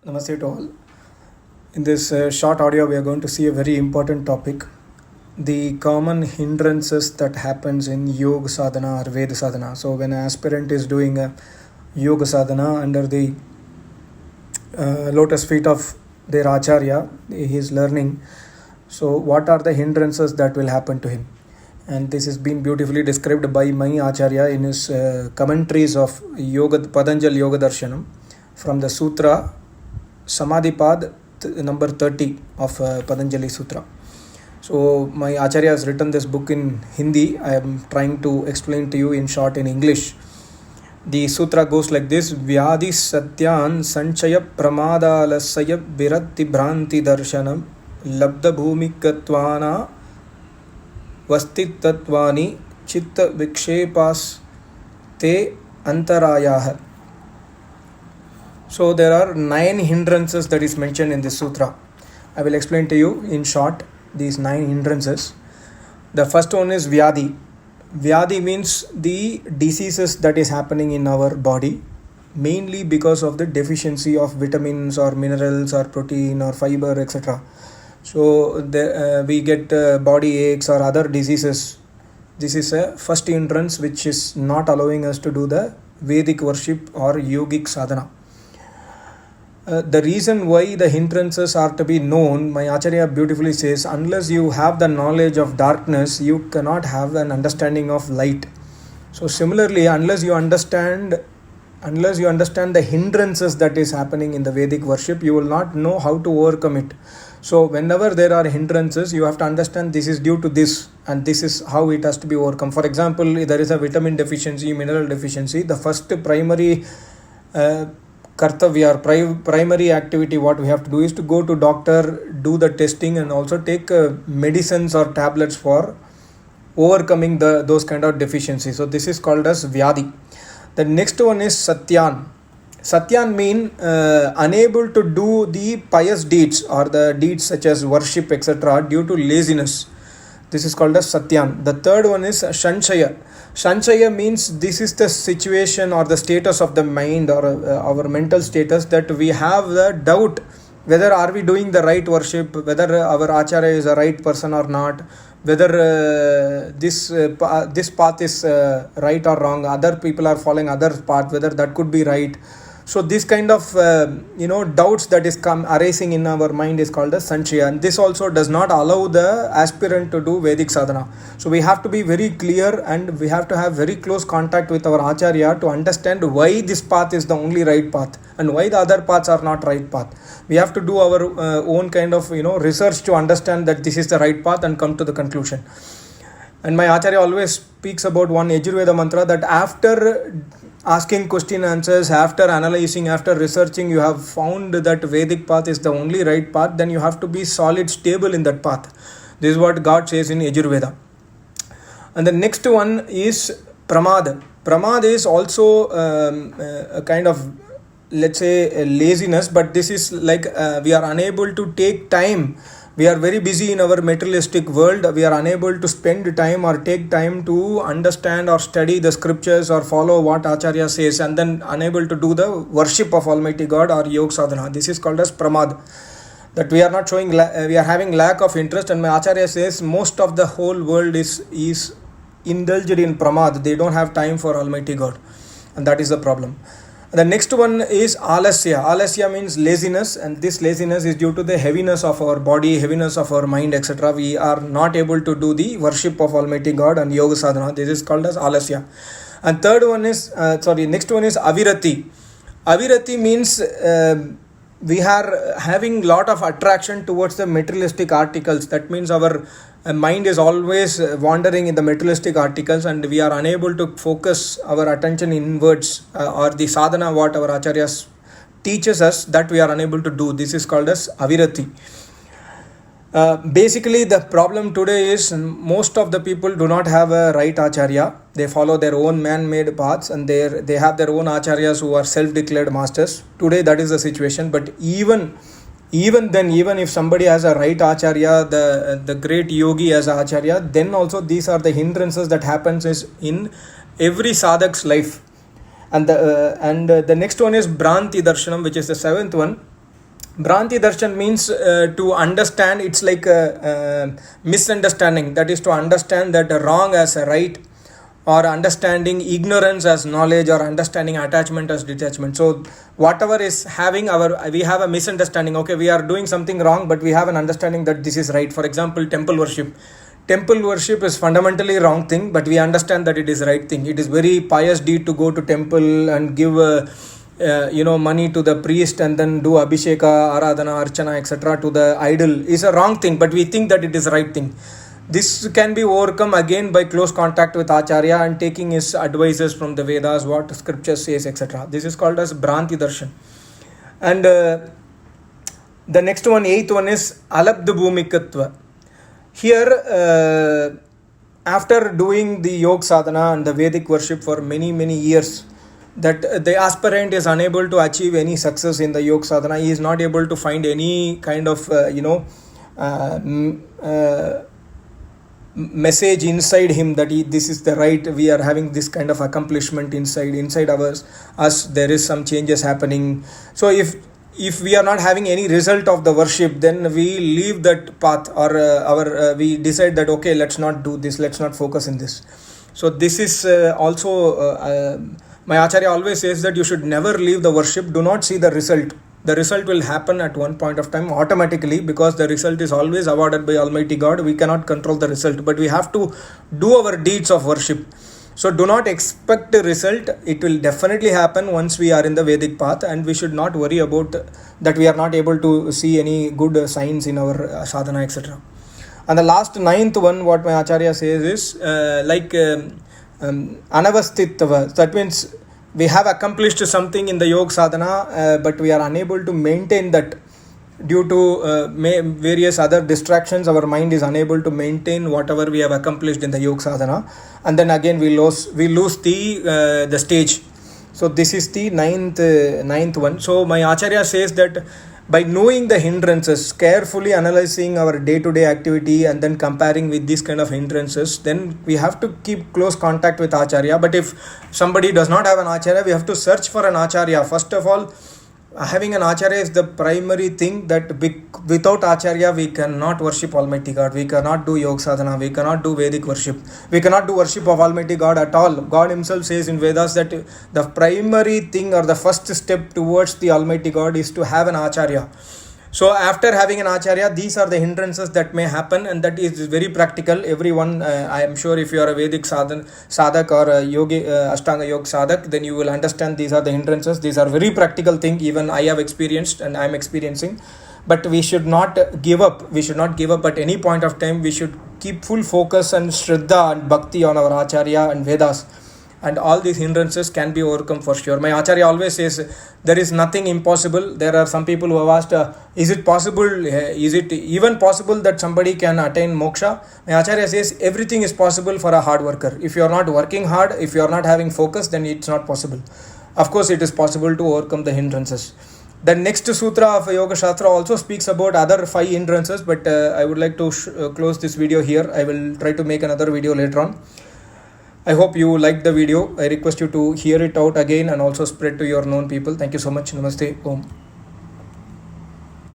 Namaste to all. In this short audio, we are going to see a very important topic: the common hindrances that happens in yoga sadhana or Veda sadhana. So, when an aspirant is doing a yoga sadhana under the lotus feet of their acharya, he is learning. So, what are the hindrances that will happen to him? And this has been beautifully described by my acharya in his commentaries of Yoga Patanjali Yoga Darshanam from the Sutra Samadhipad number 30 of Patanjali Sutra. So my Acharya has written this book in Hindi. I am trying to explain to you in short in English. The sutra goes like this: Vyadi Satyan Sanchaya Pramadalasaya Viratti Bhranti Darshanam Labda Bhumikatvana Vastitatvani Chitta Vikshepas Te Antarayah. So there are 9 hindrances that is mentioned in this sutra. I will explain to you in short these 9 hindrances. The first one is Vyadi. Vyadi means the diseases that is happening in our body, mainly because of the deficiency of vitamins or minerals or protein or fiber, etc. So we get body aches or other diseases. This is a first hindrance which is not allowing us to do the Vedic worship or yogic sadhana. The reason why the hindrances are to be known, my Acharya beautifully says, unless you have the knowledge of darkness, you cannot have an understanding of light. So similarly, unless you understand the hindrances that is happening in the Vedic worship, you will not know how to overcome it. So whenever there are hindrances, you have to understand this is due to this and this is how it has to be overcome. For example, if there is a vitamin deficiency, mineral deficiency, the first primary kartavya or primary activity what we have to do is to go to doctor, do the testing and also take medicines or tablets for overcoming those kind of deficiencies. So this is called as Vyadi. The next one is Satyan. Satyan mean unable to do the pious deeds or the deeds such as worship, etc. due to laziness. This is called as Satyan. The third one is Shanshaya. Shanshaya means this is the situation or the status of the mind or our mental status that we have the doubt whether are we doing the right worship, whether our acharya is a right person or not, whether this path is right or wrong, other people are following other path, whether that could be right. So this kind of doubts that is arising in our mind is called as Sanshaya, and this also does not allow the aspirant to do Vedic sadhana. So we have to be very clear and we have to have very close contact with our acharya to understand why this path is the only right path and why the other paths are not right path. We have to do our own kind of research to understand that this is the right path and come to the conclusion. And my acharya always speaks about one Yajurveda mantra that after asking question answers, after analyzing, after researching, you have found that Vedic path is the only right path, then you have to be solid, stable in that path. This is what God says in Yajurveda. And the next one is Pramad. Pramad is also a kind of, let's say, laziness, but this is like we are unable to take time. We are very busy in our materialistic world. We are unable to spend time or take time to understand or study the scriptures or follow what Acharya says, and then unable to do the worship of Almighty God or Yoga Sadhana. This is called as Pramad. That we are not showing, we are having lack of interest, and my Acharya says most of the whole world is indulged in Pramad. They don't have time for Almighty God, and that is the problem. The next one is Alasya. Alasya means laziness, and this laziness is due to the heaviness of our body, heaviness of our mind, etc. We are not able to do the worship of Almighty God and Yoga Sadhana. This is called as Alasya. And next one is Avirati. Avirati means we are having lot of attraction towards the materialistic articles. That means our mind is always wandering in the materialistic articles and we are unable to focus our attention inwards or the sadhana what our acharyas teaches us, that we are unable to do. This is called as Avirati. Basically the problem today is most of the people do not have a right acharya. They follow their own man-made paths and they have their own acharyas who are self-declared masters. Today that is the situation, but even if somebody has a right acharya, the great yogi as a acharya, then also these are the hindrances that happens in every sadhak's life. And the next one is Bhranti Darshanam, which is the seventh one. Bhranti darshan means to understand. It's like a misunderstanding. That is to understand that wrong as a right, or understanding ignorance as knowledge, or understanding attachment as detachment. So whatever is having we have a misunderstanding. Okay, we are doing something wrong, but we have an understanding that this is right. For example, temple worship is fundamentally wrong thing, but we understand that it is right thing. It is very pious deed to go to temple and give money to the priest and then do abhisheka, aradhana, archana, etc. to the idol is a wrong thing, but we think that it is right thing. This can be overcome again by close contact with Acharya and taking his advices from the Vedas, what scripture says, etc. This is called as Bhranti Darshan. And the next one, eighth one, is Alabdha Bhumikatva. Here, after doing the Yoga Sadhana and the Vedic worship for many, many years, that the aspirant is unable to achieve any success in the Yoga Sadhana. He is not able to find any kind of, message inside him that this is the right, we are having this kind of accomplishment inside us there is some changes happening. So if we are not having any result of the worship, then we leave that path, or we decide that okay, let's not do this, let's not focus in this. So this is also my Acharya always says that you should never leave the worship. Do not see the result. The result will happen at one point of time automatically, because the result is always awarded by Almighty God. We cannot control the result, but we have to do our deeds of worship. So do not expect the result. It will definitely happen once we are in the Vedic path, and we should not worry about that we are not able to see any good signs in our sadhana, etc. And the last ninth one, what my Acharya says is anavastitava. That means we have accomplished something in the yoga sadhana, but we are unable to maintain that due to various other distractions. Our mind is unable to maintain whatever we have accomplished in the yoga sadhana, and then again we lose the stage. So this is the ninth one. So my Acharya says that by knowing the hindrances, carefully analyzing our day-to-day activity and then comparing with these kind of hindrances, then we have to keep close contact with Acharya. But if somebody does not have an Acharya, we have to search for an Acharya. First of all, having an Acharya is the primary thing, that without Acharya we cannot worship Almighty God. We cannot do Yoga Sadhana. We cannot do Vedic worship. We cannot do worship of Almighty God at all. God himself says in Vedas that the primary thing, or the first step towards the Almighty God, is to have an Acharya. So after having an Acharya, these are the hindrances that may happen, and that is very practical. Everyone, I am sure if you are a Vedic sadhak or a yogi, Ashtanga Yoga sadhak, then you will understand these are the hindrances. These are very practical thing. Even I have experienced and I am experiencing. But we should not give up. We should not give up at any point of time. We should keep full focus and Shraddha and Bhakti on our Acharya and Vedas. And all these hindrances can be overcome for sure. My Acharya always says there is nothing impossible. There are some people who have asked, is it possible? Is it even possible that somebody can attain moksha? My Acharya says everything is possible for a hard worker. If you are not working hard, if you are not having focus, then it's not possible. Of course, it is possible to overcome the hindrances. The next sutra of Yoga Shastra also speaks about other 5 hindrances, but I would like to close this video here. I will try to make another video later on. I hope you liked the video. I request you to hear it out again and also spread to your known people. Thank you so much. Namaste. Om.